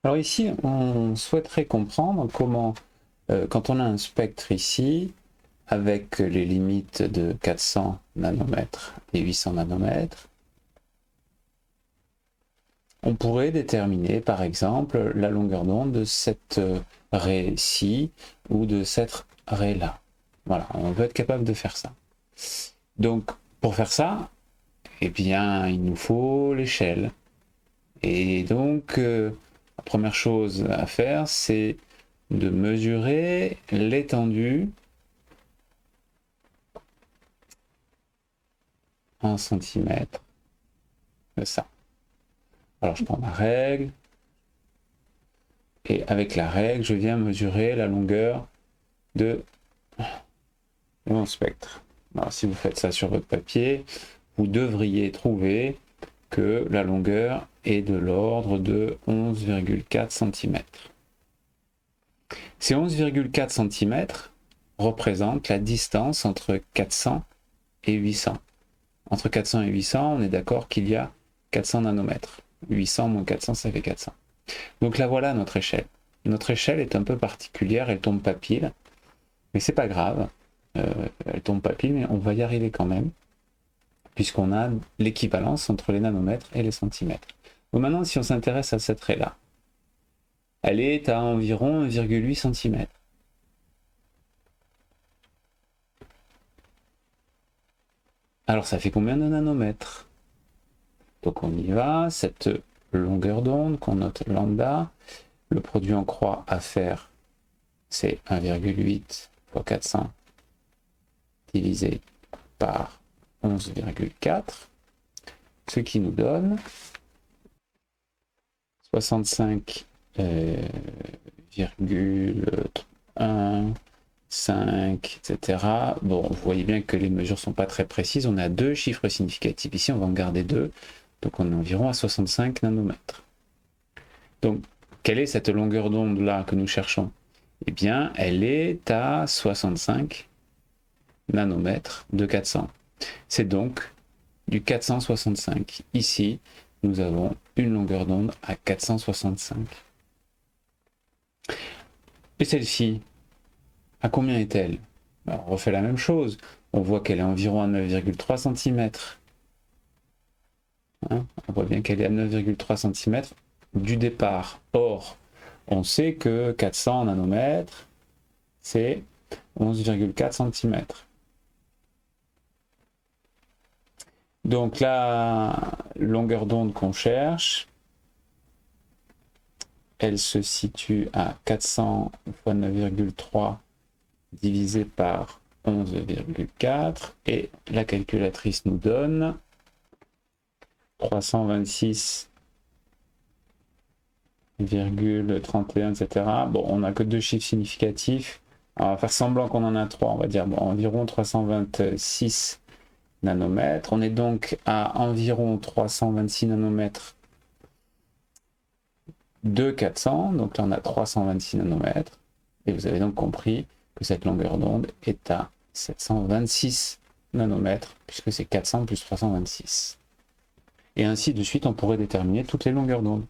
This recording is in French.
Alors ici, on souhaiterait comprendre comment, quand on a un spectre ici, avec les limites de 400 nanomètres et 800 nanomètres, on pourrait déterminer par exemple la longueur d'onde de cette raie-ci ou de cette raie-là. Voilà, on veut être capable de faire ça. Donc pour faire ça, eh bien il nous faut l'échelle. Et donc la première chose à faire, c'est de mesurer l'étendue en centimètres de ça. Alors je prends ma règle, et avec la règle, je viens mesurer la longueur de mon spectre. Alors si vous faites ça sur votre papier, vous devriez trouver que la longueur est de l'ordre de 11,4 cm. Ces 11,4 cm représentent la distance entre 400 et 800. Entre 400 et 800, on est d'accord qu'il y a 400 nanomètres. 800 moins 400, ça fait 400. Donc là, voilà notre échelle. Notre échelle est un peu particulière, elle tombe pas pile, mais c'est pas grave. Elle tombe pas pile, mais on va y arriver quand même, puisqu'on a l'équivalence entre les nanomètres et les centimètres. Donc maintenant, si on s'intéresse à cette raie-là, elle est à environ 1,8 cm. Alors ça fait combien de nanomètres? Donc on y va, cette longueur d'onde qu'on note lambda, le produit en croix à faire, c'est 1,8 fois 400 divisé par 11,4, ce qui nous donne 65,1, 5, etc. Bon, vous voyez bien que les mesures ne sont pas très précises. On a deux chiffres significatifs ici, on va en garder deux. Donc on est environ à 65 nanomètres. Donc, quelle est cette longueur d'onde là que nous cherchons? Eh bien, elle est à 65 nanomètres de 400. C'est donc du 465. Ici, nous avons une longueur d'onde à 465. Et celle-ci, à combien est-elle? On refait la même chose. On voit qu'elle est environ à 9,3 cm. Hein, on voit bien qu'elle est à 9,3 cm du départ. Or, on sait que 400 nanomètres, c'est 11,4 cm. Donc la longueur d'onde qu'on cherche, elle se situe à 400 fois 9,3 divisé par 11,4 et la calculatrice nous donne 326,31, etc. Bon, on n'a que deux chiffres significatifs. Alors, on va faire semblant qu'on en a trois, on va dire bon, environ 326 nanomètres. On est donc à environ 326 nanomètres de 400. Donc là, on a 326 nanomètres. Et vous avez donc compris que cette longueur d'onde est à 726 nanomètres, puisque c'est 400 plus 326. Et ainsi de suite, on pourrait déterminer toutes les longueurs d'onde.